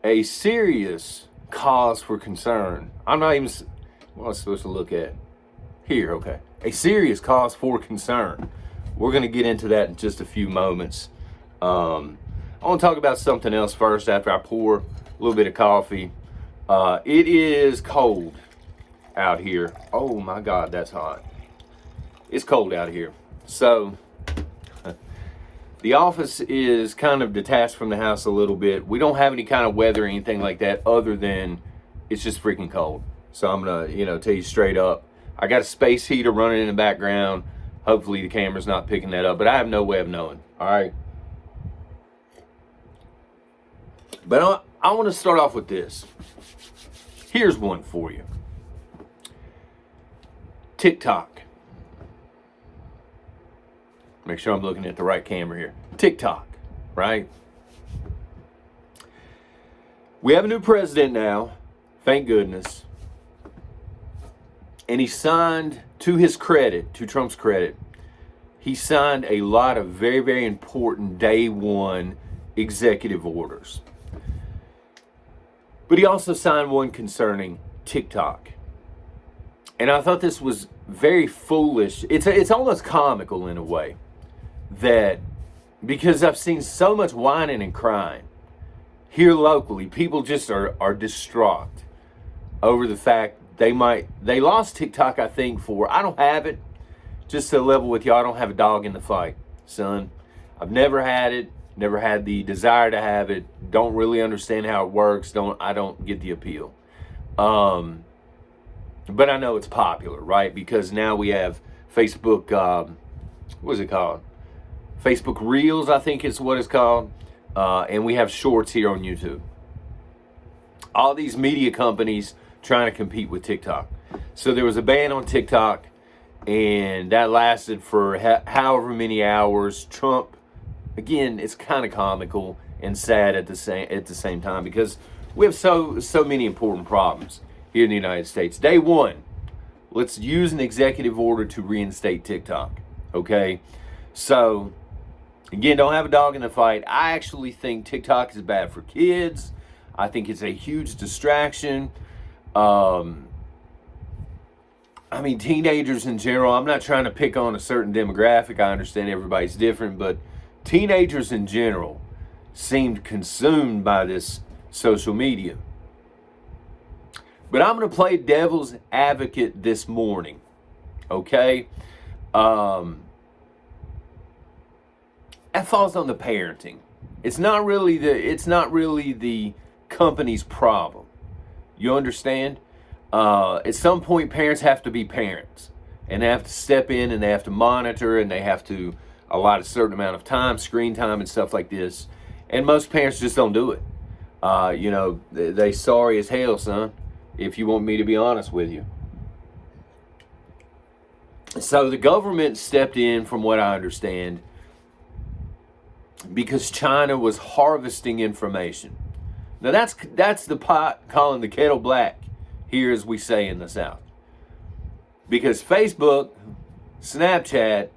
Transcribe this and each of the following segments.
a serious cause for concern. I'm not even, what am I supposed to look at? Here, okay. A serious cause for concern. We're going to get into that in just a few moments. I want to talk about something else first after I pour a little bit of coffee. It is cold out here. Oh my God, that's hot. It's cold out here. So, the office is kind of detached from the house a little bit. We don't have any kind of weather or anything like that other than it's just freaking cold. So I'm going to, tell you straight up. I got a space heater running in the background. Hopefully the camera's not picking that up, but I have no way of knowing. All right. But I want to start off with this. Here's one for you. TikTok. Make sure I'm looking at the right camera here. TikTok, right? We have a new president now, thank goodness. And he signed, to his credit, to Trump's credit, he signed a lot of very, very important day one executive orders. But he also signed one concerning TikTok. And I thought this was very foolish. It's almost comical in a way. That, because I've seen so much whining and crying here locally, people just are distraught over the fact they lost TikTok, I think, I don't have it. Just to level with y'all, I don't have a dog in the fight, son. I've never had it, never had the desire to have it, don't really understand how it works, I don't get the appeal. But I know it's popular, right? Because now we have Facebook, what is it called? Facebook Reels, I think is what it's called. And we have Shorts here on YouTube. All these media companies trying to compete with TikTok. So there was a ban on TikTok, and that lasted for however many hours. Trump, again, it's kind of comical and sad at the same time, because we have so many important problems here in the United States. Day one, let's use an executive order to reinstate TikTok. Okay, so again, don't have a dog in the fight. I actually think TikTok is bad for kids. I think it's a huge distraction. Teenagers in general, I'm not trying to pick on a certain demographic. I understand everybody's different, but teenagers in general seemed consumed by this social media. But I'm going to play devil's advocate this morning. Okay? That falls on the parenting. It's not really the company's problem. You understand? At some point, parents have to be parents, and they have to step in, and they have to monitor, and they have to allot a certain amount of time, screen time, and stuff like this. And most parents just don't do it. They sorry as hell, son, if you want me to be honest with you. So the government stepped in, from what I understand, because China was harvesting information. Now that's the pot calling the kettle black here, as we say in the South. Because Facebook, Snapchat,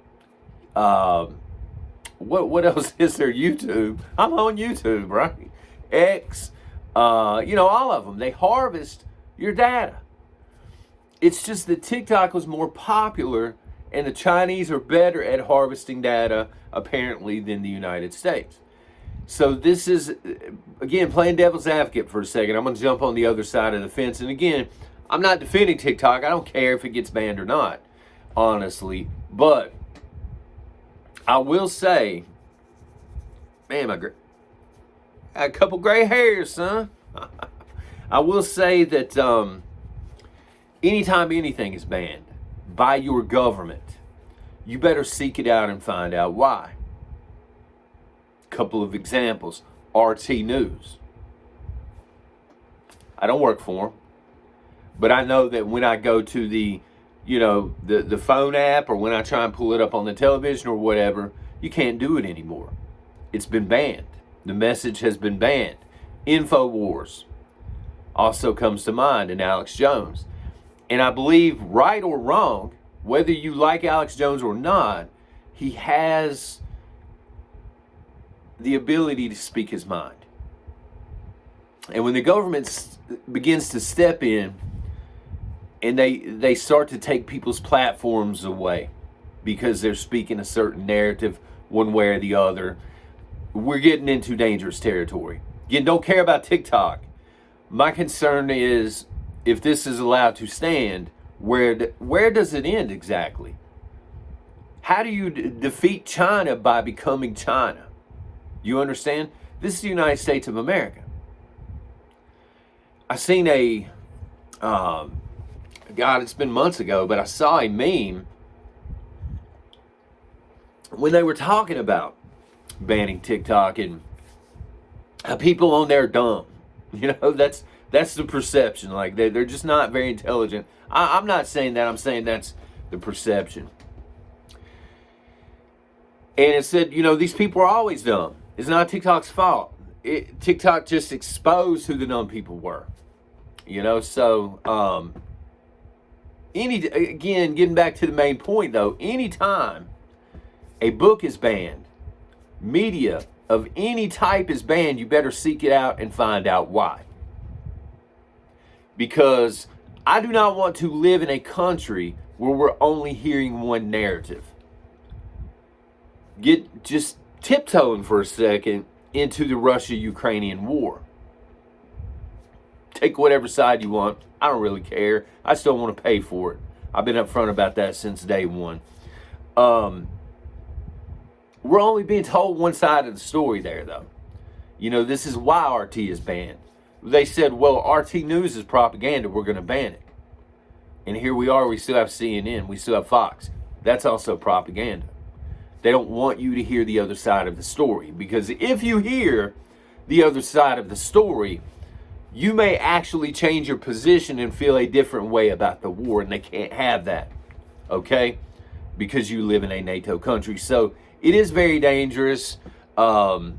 what else is there? YouTube. I'm on YouTube, right? X, all of them. They harvest your data. It's just that TikTok was more popular, and the Chinese are better at harvesting data, apparently, than the United States. So this is, again, playing devil's advocate for a second. I'm going to jump on the other side of the fence. And again, I'm not defending TikTok. I don't care if it gets banned or not, honestly. But I will say, man, I got a couple gray hairs, son. I will say that anytime anything is banned by your government, you better seek it out and find out why. Couple of examples. RT News. I don't work for them, but I know that when I go to the phone app, or when I try and pull it up on the television or whatever, you can't do it anymore. It's been banned. The message has been banned. InfoWars also comes to mind, and Alex Jones. And I believe, right or wrong, whether you like Alex Jones or not, he has the ability to speak his mind. And when the government begins to step in and they start to take people's platforms away because they're speaking a certain narrative one way or the other, we're getting into dangerous territory. Again, don't care about TikTok. My concern is, if this is allowed to stand, where does it end exactly? How do you defeat China by becoming China? You understand? This is the United States of America. I seen God, it's been months ago, but I saw a meme when they were talking about banning TikTok and how people on there are dumb. You know, that's the perception. Like they're just not very intelligent. I'm not saying that. I'm saying that's the perception. And it said, you know, these people are always dumb. It's not TikTok's fault. TikTok just exposed who the dumb people were. You know, so again, getting back to the main point though, anytime a book is banned, media of any type is banned, you better seek it out and find out why. Because I do not want to live in a country where we're only hearing one narrative. Just tiptoeing for a second into the Russia-Ukrainian war. Take whatever side you want. I don't really care. I still want to pay for it. I've been upfront about that since day one. We're only being told one side of the story there, though. You know, this is why RT is banned. They said, well, RT News is propaganda. We're going to ban it. And here we are. We still have CNN. We still have Fox. That's also propaganda. They don't want you to hear the other side of the story. Because if you hear the other side of the story, you may actually change your position and feel a different way about the war. And they can't have that. Okay? Because you live in a NATO country. So it is very dangerous. Not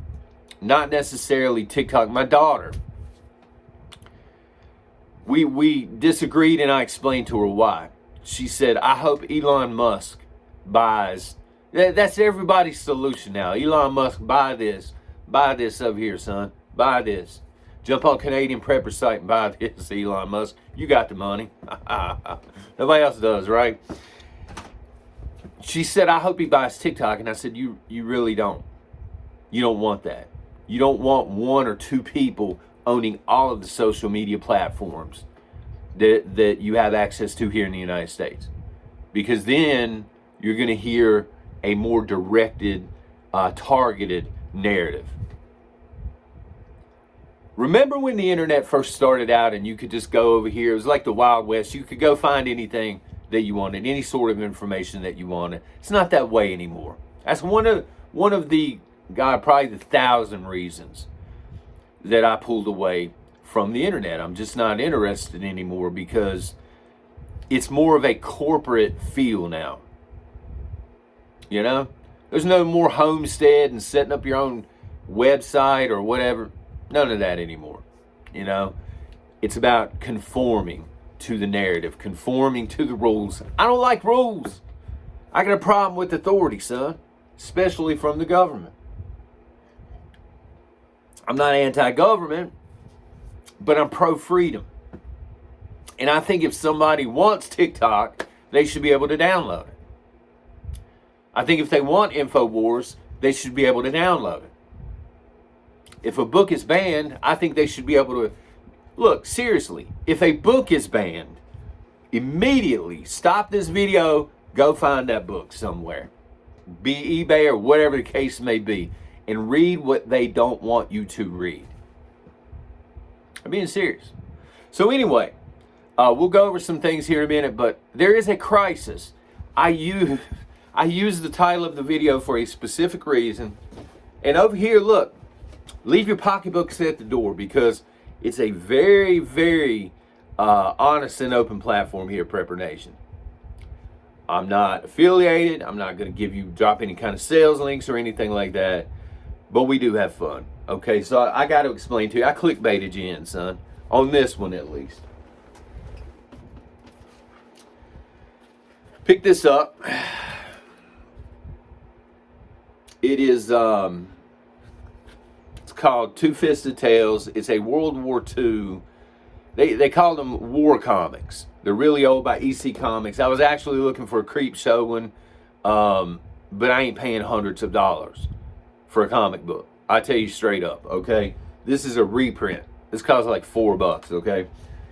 necessarily TikTok. My daughter, we disagreed and I explained to her why. She said, I hope Elon Musk buys. That's everybody's solution now. Elon Musk, buy this over here, son. Buy this. Jump on Canadian Prepper site and buy this, Elon Musk. You got the money. Nobody else does, right? She said, I hope he buys TikTok. And I said, you really don't. You don't want that. You don't want one or two people owning all of the social media platforms that you have access to here in the United States. Because then you're going to hear a more directed, targeted narrative. Remember when the internet first started out and you could just go over here? It was like the Wild West. You could go find anything that you wanted, any sort of information that you wanted. It's not that way anymore. That's one of the, God, probably the 1,000 reasons that I pulled away from the internet. I'm just not interested anymore because it's more of a corporate feel now. You know, there's no more homestead and setting up your own website or whatever. None of that anymore. You know, it's about conforming to the narrative, conforming to the rules. I don't like rules. I got a problem with authority, son, especially from the government. I'm not anti-government, but I'm pro-freedom. And I think if somebody wants TikTok, they should be able to download it. I think if they want InfoWars, they should be able to download it. If a book is banned, I think they should be able to... Look, seriously, if a book is banned, immediately stop this video, go find that book somewhere. Be eBay or whatever the case may be, and read what they don't want you to read. I'm being serious. So anyway, we'll go over some things here in a minute, but there is a crisis. I use the title of the video for a specific reason. And over here, look, leave your pocketbooks at the door because it's a very, very honest and open platform here at Prepper Nation. I'm not affiliated. I'm not going to drop any kind of sales links or anything like that. But we do have fun. Okay, so I got to explain to you. I clickbaited you in, son. On this one, at least. Pick this up. It is, it's called Two Fisted Tales. It's a World War II. They call them war comics. They're really old by EC Comics. I was actually looking for a creep show one, but I ain't paying hundreds of dollars for a comic book. I tell you straight up, okay? This is a reprint. This costs like $4, okay?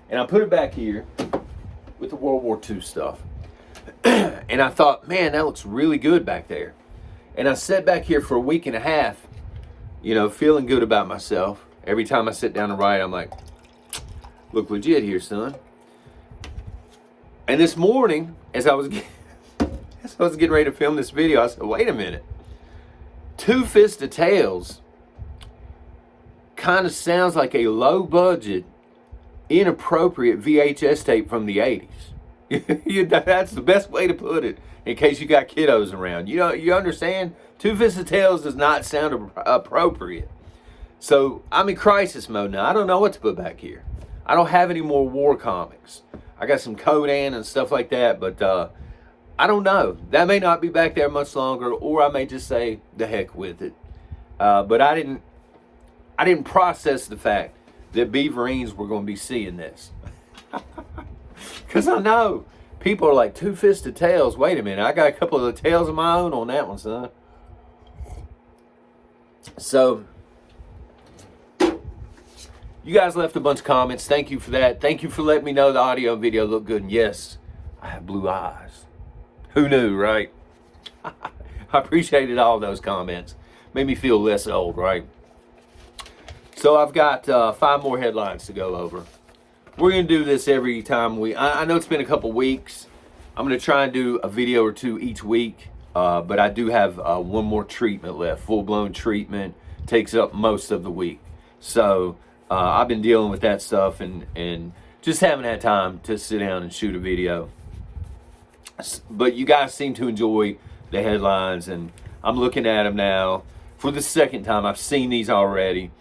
And I put it back here with the World War II stuff. And I thought, man, that looks really good back there. And I sat back here for a week and a half, you know, feeling good about myself. Every time I sit down and write, I'm like, look legit here, son. And this morning, as I was getting ready to film this video, I said, wait a minute. Two Fisted Tales kind of sounds like a low-budget, inappropriate VHS tape from the 80s. That's the best way to put it, in case you got kiddos around. You know, you understand? Two Fisted Tales does not sound appropriate. So I'm in crisis mode now. I don't know what to put back here. I don't have any more war comics. I got some Conan and stuff like that, but I don't know. That may not be back there much longer, or I may just say the heck with it. But I didn't process the fact that Beaverines were going to be seeing this. Because I know people are like, Two Fisted Tales. Wait a minute, I got a couple of the tales of my own on that one, son. So, you guys left a bunch of comments. Thank you for that. Thank you for letting me know the audio and video look good. And yes, I have blue eyes. Who knew, right? I appreciated all those comments. Made me feel less old, right? So I've got 5 more headlines to go over. We're going to do this every time I know it's been a couple weeks. I'm going to try and do a video or 2 each week. But I do have one more treatment left. Full-blown treatment. Takes up most of the week. So I've been dealing with that stuff and just haven't had time to sit down and shoot a video. But you guys seem to enjoy the headlines, and I'm looking at them now for the second time. I've seen these already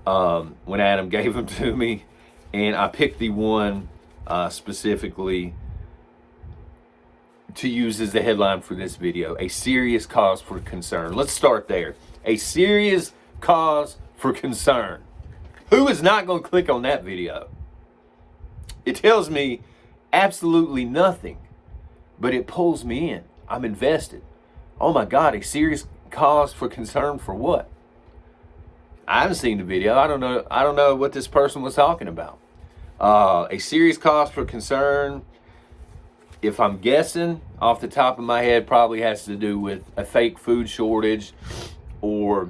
when Adam gave them to me, and I picked the one specifically to use as the headline for this video. A serious cause for concern. Let's start there. A serious cause for concern. Who is not going to click on that video? It tells me absolutely nothing, but it pulls me in. I'm invested. Oh my God, a serious cause for concern for what? I haven't seen the video. I don't know what this person was talking about. A serious cause for concern, if I'm guessing off the top of my head, probably has to do with a fake food shortage or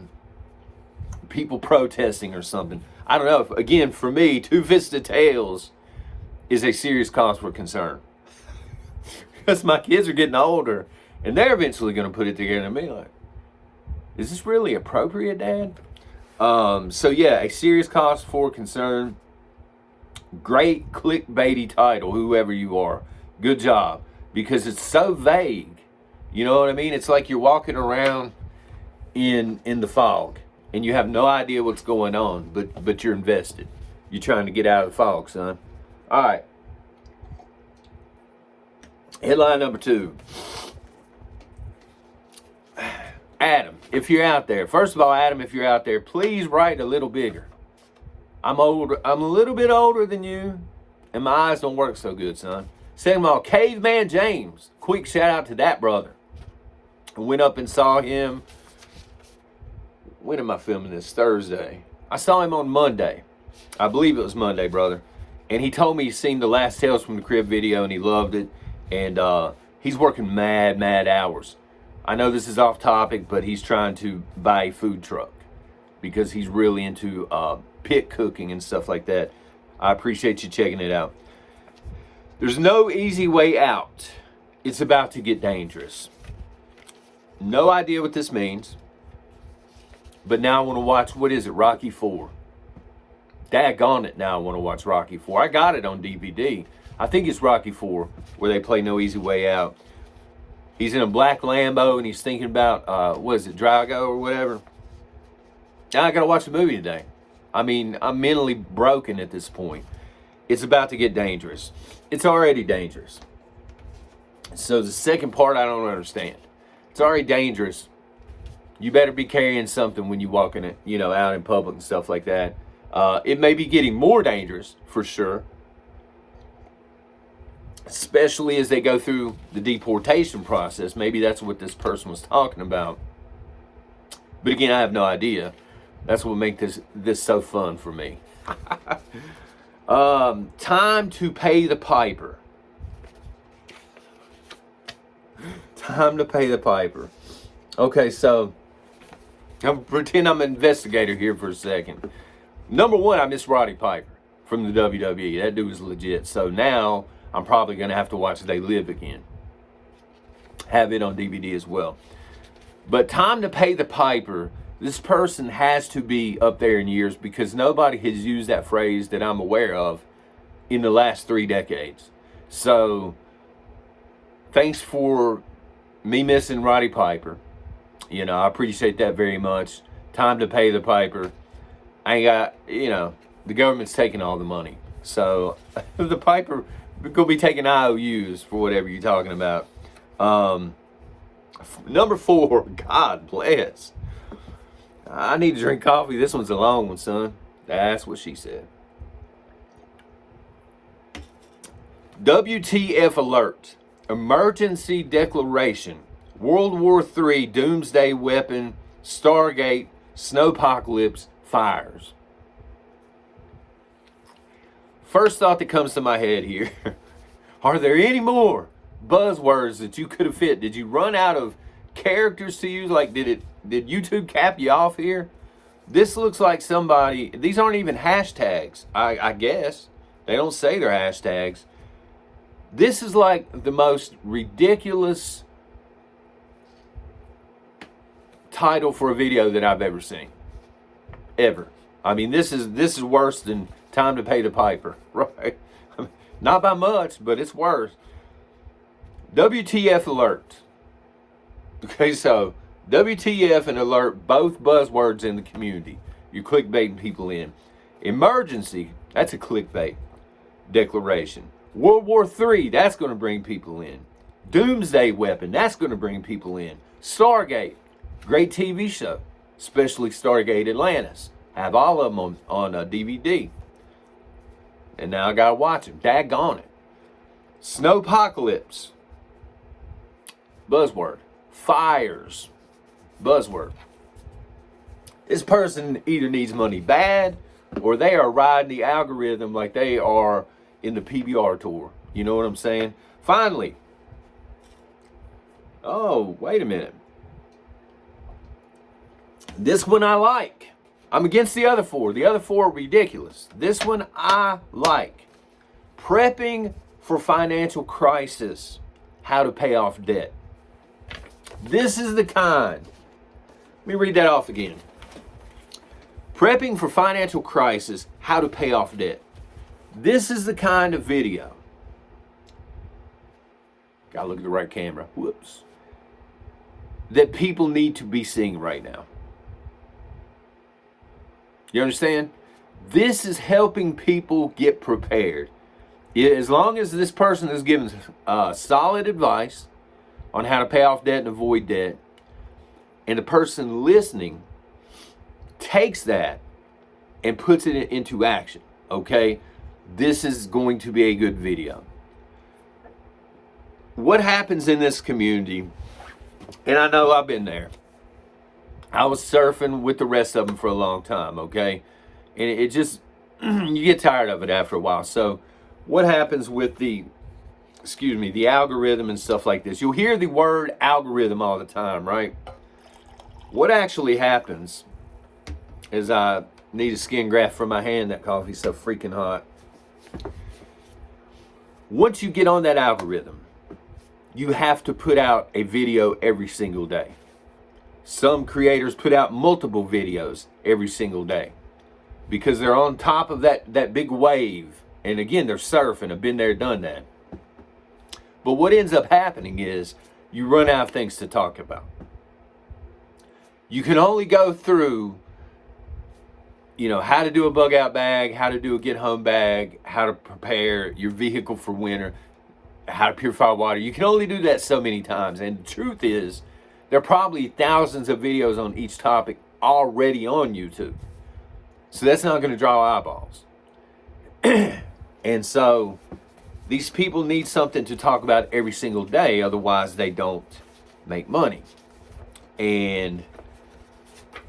people protesting or something. I don't know. Again, for me, Two Fisted Tales is a serious cause for concern. Because my kids are getting older, and they're eventually going to put it together and be like, is this really appropriate, Dad? So yeah, a serious cause for concern. Great clickbaity title, whoever you are. Good job. Because it's so vague. You know what I mean? It's like you're walking around in the fog, and you have no idea what's going on, but you're invested. You're trying to get out of the fog, son. All right. Headline number 2. Adam, if you're out there, first of all, Adam, if you're out there, please write a little bigger. I'm older. I'm a little bit older than you, and my eyes don't work so good, son. Second of all, Caveman James. Quick shout out to that brother. I went up and saw him. When am I filming this? Thursday. I saw him on Monday. I believe it was Monday, brother. And he told me he's seen the Last Tales from the Crib video and he loved it. And he's working mad hours. I know this is off topic, but he's trying to buy a food truck because he's really into pit cooking and stuff like that. I appreciate you checking it out. There's no easy way out. It's about to get dangerous. No idea what this means. But now I want to watch, what is it, Rocky 4. Daggone it, now I want to watch Rocky 4. I got it on DVD. I think it's Rocky 4, where they play No Easy Way Out. He's in a black Lambo, and he's thinking about, what is it, Drago or whatever. Now I got to watch the movie today. I mean, I'm mentally broken at this point. It's about to get dangerous. It's already dangerous. So the second part I don't understand. It's already dangerous. You better be carrying something when you walk in it, out in public and stuff like that. It may be getting more dangerous for sure, especially as they go through the deportation process. Maybe that's what this person was talking about. But again, I have no idea. That's what makes this so fun for me. Time to pay the piper. Time to pay the piper. Okay, so I'm pretend I'm an investigator here for a second. Number one, I miss Roddy Piper from the WWE. That dude was legit. So now I'm probably going to have to watch They Live again. Have it on DVD as well. But time to pay the piper. This person has to be up there in years because nobody has used that phrase that I'm aware of in the last 3 decades. So thanks for me missing Roddy Piper. I appreciate that very much. Time to pay the piper. I ain't got, the government's taking all the money. So the piper going to be taking IOUs for whatever you're talking about. Number 4, God bless. I need to drink coffee. This one's a long one, son. That's what she said. WTF alert. Emergency declaration. World War III doomsday weapon. Stargate. Snowpocalypse. Fires. First thought that comes to my head here. Are there any more buzzwords that you could have fit? Did you run out of characters to use? Like, did YouTube cap you off here? This looks like somebody, these aren't even hashtags, I guess. They don't say they're hashtags. This is like the most ridiculous title for a video that I've ever seen. Ever. I mean, this is worse than Time to Pay the Piper, right? Not by much, but it's worse. WTF alert. Okay, so WTF and alert, both buzzwords in the community. You're clickbaiting people in. Emergency, that's a clickbait declaration. World War III, that's going to bring people in. Doomsday weapon, that's going to bring people in. Stargate, great TV show, especially Stargate Atlantis. Have all of them on a DVD. And now I got to watch them. Daggone it. Snowpocalypse, buzzword. Fires, buzzword. This person either needs money bad or they are riding the algorithm like they are in the PBR tour. You know what I'm saying? Finally. Oh, wait a minute. This one I like. I'm against the other 4. The other 4 are ridiculous. This one I like. Prepping for financial crisis. How to pay off debt. This is the kind. Let me read that off again. Prepping for financial crisis. How to pay off debt. This is the kind of video. Gotta look at the right camera. Whoops. That people need to be seeing right now. You understand? This is helping people get prepared. As long as this person is giving solid advice on how to pay off debt and avoid debt, and the person listening takes that and puts it into action, okay? This is going to be a good video. What happens in this community, and I know I've been there. I was surfing with the rest of them for a long time, okay? And it just, you get tired of it after a while. So what happens with the algorithm and stuff like this? You'll hear the word algorithm all the time, right? What actually happens is I need a skin graft for my hand. That coffee's so freaking hot. Once you get on that algorithm, you have to put out a video every single day. Some creators put out multiple videos every single day because they're on top of that big wave. And again, they're surfing. I've been there, done that. But what ends up happening is you run out of things to talk about. You can only go through, how to do a bug out bag, how to do a get home bag, how to prepare your vehicle for winter, how to purify water. You can only do that so many times. And the truth is, There are probably thousands of videos on each topic already on YouTube. So that's not going to draw eyeballs. And so these people need something to talk about every single day. Otherwise, they don't make money. And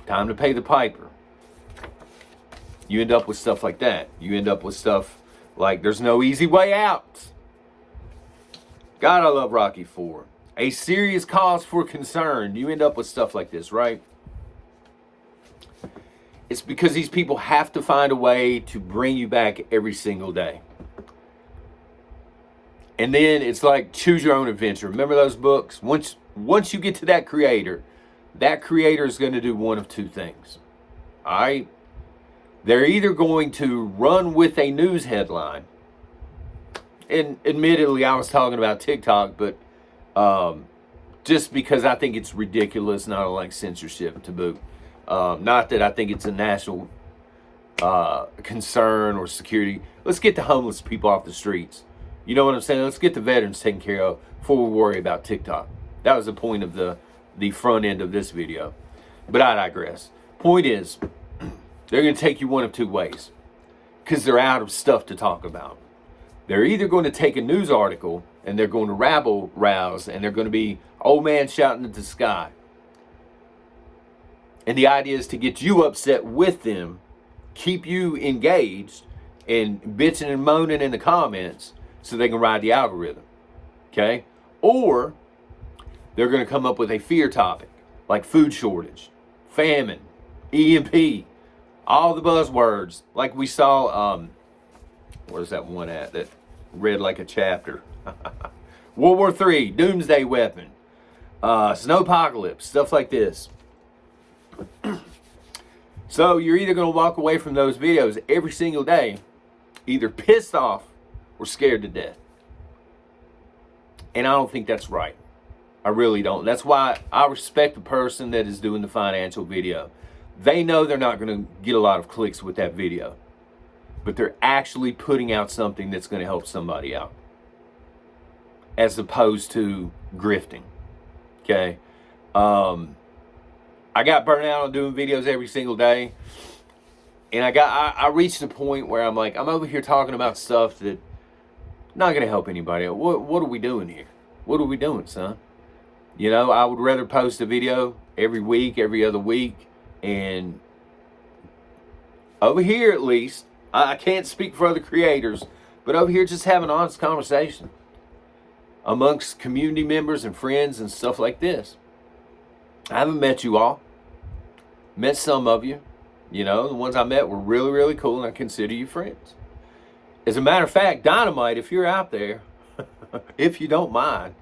time to pay the piper. You end up with stuff like that. You end up with stuff like there's no easy way out. God, I love Rocky IV. A serious cause for concern. You end up with stuff like this, right? It's because these people have to find a way to bring you back every single day. And then it's like choose your own adventure. Remember those books? Once you get to that creator is going to do one of two things. All right? They're either going to run with a news headline. And admittedly, I was talking about TikTok, but just because I think it's ridiculous and I don't like censorship to boot. Not that I think it's a national concern or security. Let's get the homeless people off the streets. You know what I'm saying? Let's get the veterans taken care of before we worry about TikTok. That was the point of the front end of this video. But I digress. Point is, they're going to take you one of two ways because they're out of stuff to talk about. They're either going to take a news article and they're going to rabble rouse and they're going to be old man shouting at the sky. And the idea is to get you upset with them, keep you engaged and bitching and moaning in the comments so they can ride the algorithm. Okay? Or they're going to come up with a fear topic like food shortage, famine, EMP, all the buzzwords like we saw. Where's that one at that read like a chapter? World War III, doomsday weapon, snowpocalypse, stuff like this. So you're either going to walk away from those videos every single day either pissed off or scared to death. And I don't think that's right. I really don't. That's why I respect the person that is doing the financial video. They know they're not going to get a lot of clicks with that video, but they're actually putting out something that's going to help somebody out, as opposed to grifting. Okay? I got burnt out on doing videos every single day, and I reached a point where I'm like, I'm over here talking about stuff that not going to help anybody. What are we doing here? What are we doing, son? You know, I would rather post a video every week, every other week, and over here at least, I can't speak for other creators, but over here just have an honest conversation amongst community members and friends and stuff like this. I haven't met you all. Met some of you. You know, the ones I met were really, really cool, and I consider you friends. As a matter of fact, Dynamite, if you're out there, if you don't mind,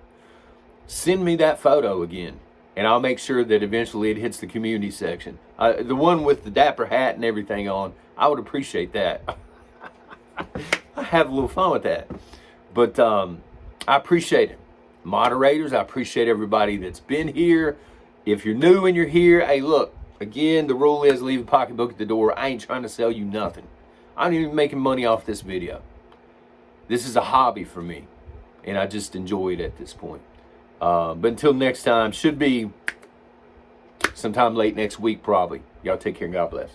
send me that photo again, and I'll make sure that eventually it hits the community section. The one with the dapper hat and everything on, I would appreciate that. I have a little fun with that. But I appreciate it. Moderators, I appreciate everybody that's been here. If you're new and you're here, hey, look, again, the rule is leave a pocketbook at the door. I ain't trying to sell you nothing. I'm not even making money off this video. This is a hobby for me, and I just enjoy it at this point. But until next time, should be sometime late next week probably. Y'all take care and God bless.